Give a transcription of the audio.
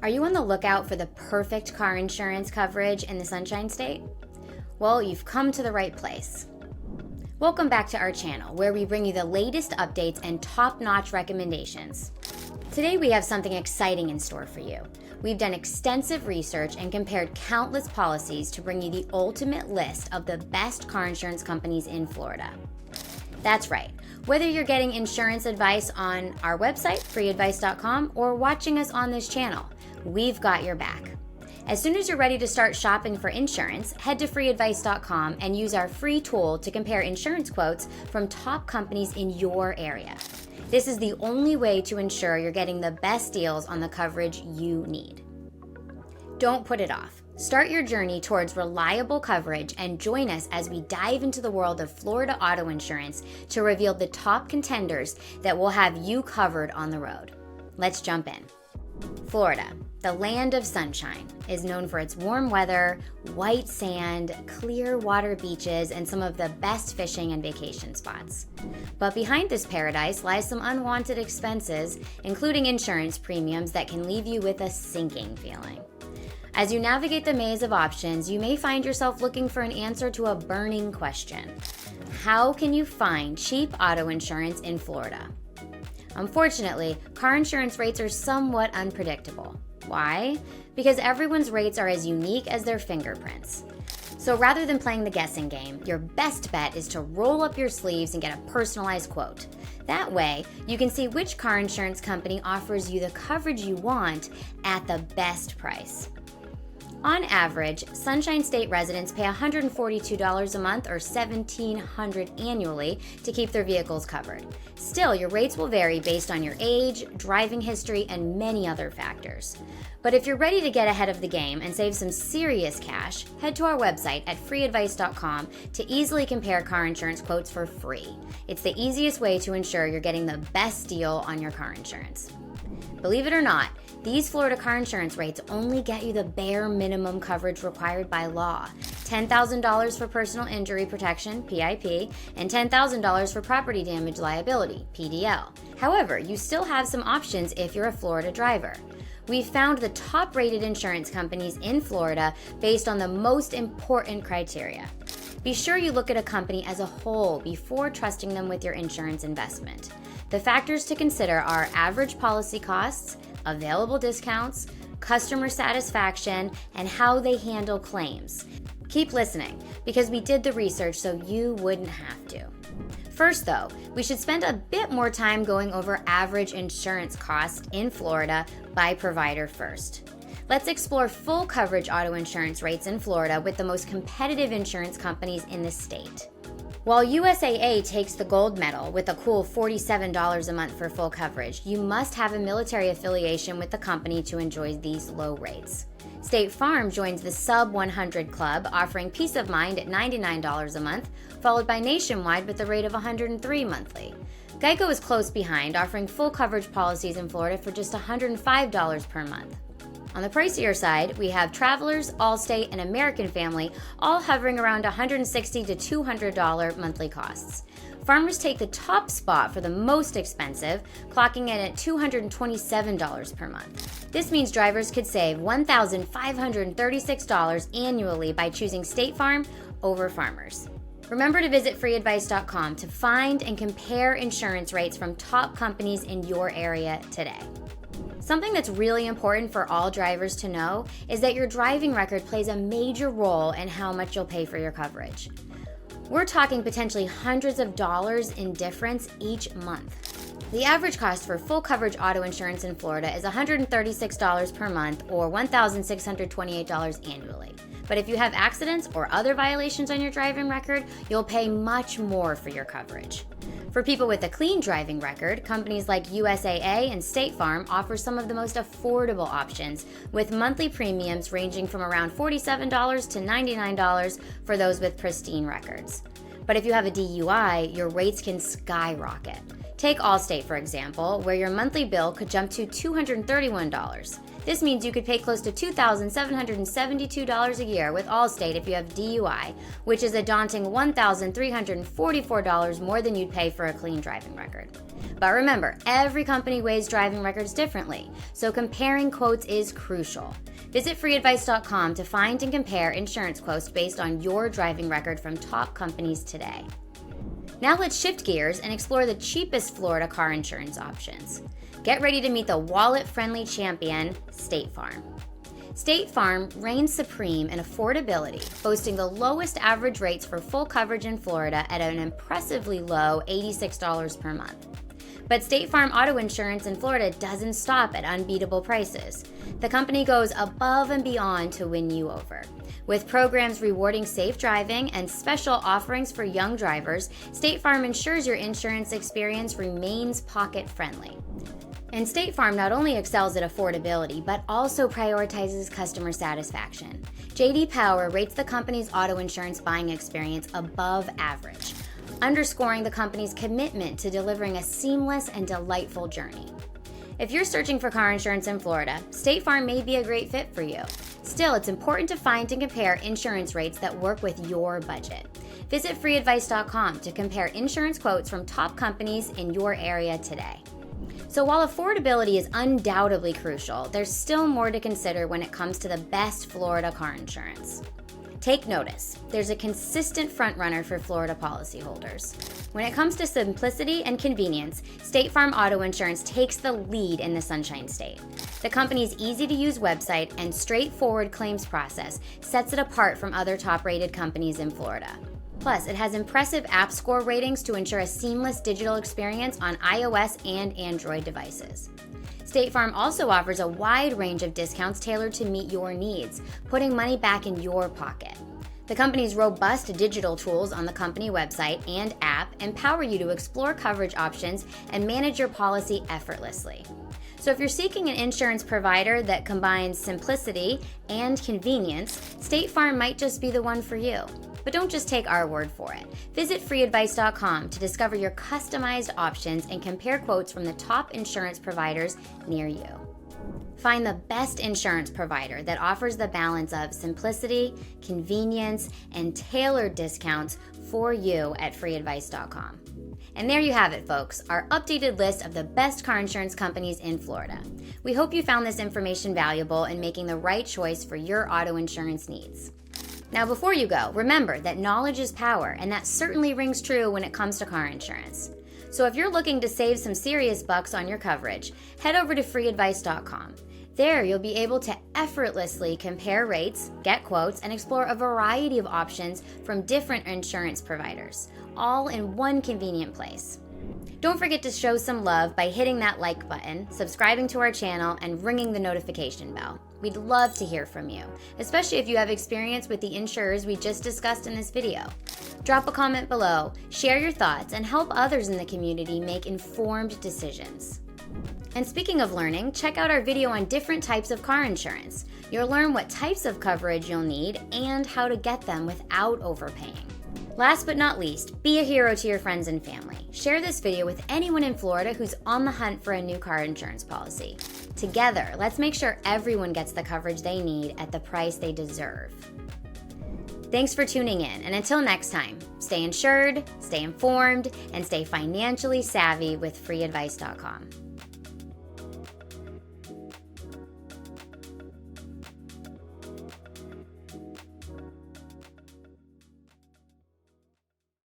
Are you on the lookout for the perfect car insurance coverage in the Sunshine State? Well, you've come to the right place. Welcome back to our channel, where we bring you the latest updates and top-notch recommendations. Today we have something exciting in store for you. We've done extensive research and compared countless policies to bring you the ultimate list of the best car insurance companies in Florida. That's right. Whether you're getting insurance advice on our website, FreeAdvice.com, or watching us on this channel, we've got your back. As soon as you're ready to start shopping for insurance, head to FreeAdvice.com and use our free tool to compare insurance quotes from top companies in your area. This is the only way to ensure you're getting the best deals on the coverage you need. Don't put it off. Start your journey towards reliable coverage and join us as we dive into the world of Florida auto insurance to reveal the top contenders that will have you covered on the road. Let's jump in. Florida, the land of sunshine, is known for its warm weather, white sand, clear water beaches, and some of the best fishing and vacation spots. But behind this paradise lies some unwanted expenses, including insurance premiums that can leave you with a sinking feeling. As you navigate the maze of options, you may find yourself looking for an answer to a burning question. How can you find cheap auto insurance in Florida? Unfortunately, car insurance rates are somewhat unpredictable. Why? Because everyone's rates are as unique as their fingerprints. So rather than playing the guessing game, your best bet is to roll up your sleeves and get a personalized quote. That way, you can see which car insurance company offers you the coverage you want at the best price. On average, Sunshine State residents pay $142 a month or $1,700 annually to keep their vehicles covered. Still, your rates will vary based on your age, driving history, and many other factors. But if you're ready to get ahead of the game and save some serious cash, head to our website at FreeAdvice.com to easily compare car insurance quotes for free. It's the easiest way to ensure you're getting the best deal on your car insurance. Believe it or not, these Florida car insurance rates only get you the bare minimum coverage required by law. $10,000 for personal injury protection, PIP, and $10,000 for property damage liability, PDL. However, you still have some options if you're a Florida driver. We've found the top-rated insurance companies in Florida based on the most important criteria. Be sure you look at a company as a whole before trusting them with your insurance investment. The factors to consider are average policy costs, available discounts, customer satisfaction, and how they handle claims. Keep listening, because we did the research so you wouldn't have to. First though, we should spend a bit more time going over average insurance costs in Florida by provider first. Let's explore full coverage auto insurance rates in Florida with the most competitive insurance companies in the state. While USAA takes the gold medal with a cool $47 a month for full coverage, you must have a military affiliation with the company to enjoy these low rates. State Farm joins the sub 100 club, offering peace of mind at $99 a month, followed by Nationwide with a rate of $103 monthly. Geico is close behind, offering full coverage policies in Florida for just $105 per month. On the pricier side, we have Travelers, Allstate, and American Family, all hovering around $160 to $200 monthly costs. Farmers take the top spot for the most expensive, clocking in at $227 per month. This means drivers could save $1,536 annually by choosing State Farm over Farmers. Remember to visit FreeAdvice.com to find and compare insurance rates from top companies in your area today. Something that's really important for all drivers to know is that your driving record plays a major role in how much you'll pay for your coverage. We're talking potentially hundreds of dollars in difference each month. The average cost for full coverage auto insurance in Florida is $136 per month or $1,628 annually. But if you have accidents or other violations on your driving record, you'll pay much more for your coverage. For people with a clean driving record, companies like USAA and State Farm offer some of the most affordable options, with monthly premiums ranging from around $47 to $99 for those with pristine records. But if you have a DUI, your rates can skyrocket. Take Allstate, for example, where your monthly bill could jump to $231. This means you could pay close to $2,772 a year with Allstate if you have DUI, which is a daunting $1,344 more than you'd pay for a clean driving record. But remember, every company weighs driving records differently, so comparing quotes is crucial. Visit FreeAdvice.com to find and compare insurance quotes based on your driving record from top companies today. Now let's shift gears and explore the cheapest Florida car insurance options. Get ready to meet the wallet-friendly champion, State Farm. State Farm reigns supreme in affordability, boasting the lowest average rates for full coverage in Florida at an impressively low $86 per month. But State Farm Auto Insurance in Florida doesn't stop at unbeatable prices. The company goes above and beyond to win you over. With programs rewarding safe driving and special offerings for young drivers, State Farm ensures your insurance experience remains pocket-friendly. And State Farm not only excels at affordability, but also prioritizes customer satisfaction. J.D. Power rates the company's auto insurance buying experience above average, underscoring the company's commitment to delivering a seamless and delightful journey. If you're searching for car insurance in Florida, State Farm may be a great fit for you. Still, it's important to find and compare insurance rates that work with your budget. Visit FreeAdvice.com to compare insurance quotes from top companies in your area today. So while affordability is undoubtedly crucial, there's still more to consider when it comes to the best Florida car insurance. Take notice, there's a consistent frontrunner for Florida policyholders. When it comes to simplicity and convenience, State Farm Auto Insurance takes the lead in the Sunshine State. The company's easy-to-use website and straightforward claims process sets it apart from other top-rated companies in Florida. Plus, it has impressive app score ratings to ensure a seamless digital experience on iOS and Android devices. State Farm also offers a wide range of discounts tailored to meet your needs, putting money back in your pocket. The company's robust digital tools on the company website and app empower you to explore coverage options and manage your policy effortlessly. So if you're seeking an insurance provider that combines simplicity and convenience, State Farm might just be the one for you. But don't just take our word for it. Visit FreeAdvice.com to discover your customized options and compare quotes from the top insurance providers near you. Find the best insurance provider that offers the balance of simplicity, convenience, and tailored discounts for you at FreeAdvice.com. And there you have it, folks, our updated list of the best car insurance companies in Florida. We hope you found this information valuable in making the right choice for your auto insurance needs. Now, before you go, remember that knowledge is power, and that certainly rings true when it comes to car insurance. So if you're looking to save some serious bucks on your coverage, head over to FreeAdvice.com. There, you'll be able to effortlessly compare rates, get quotes, and explore a variety of options from different insurance providers, all in one convenient place. Don't forget to show some love by hitting that like button, subscribing to our channel, and ringing the notification bell. We'd love to hear from you, especially if you have experience with the insurers we just discussed in this video. Drop a comment below, share your thoughts, and help others in the community make informed decisions. And speaking of learning, check out our video on different types of car insurance. You'll learn what types of coverage you'll need and how to get them without overpaying. Last but not least, be a hero to your friends and family. Share this video with anyone in Florida who's on the hunt for a new car insurance policy. Together, let's make sure everyone gets the coverage they need at the price they deserve. Thanks for tuning in, and until next time, stay insured, stay informed, and stay financially savvy with FreeAdvice.com.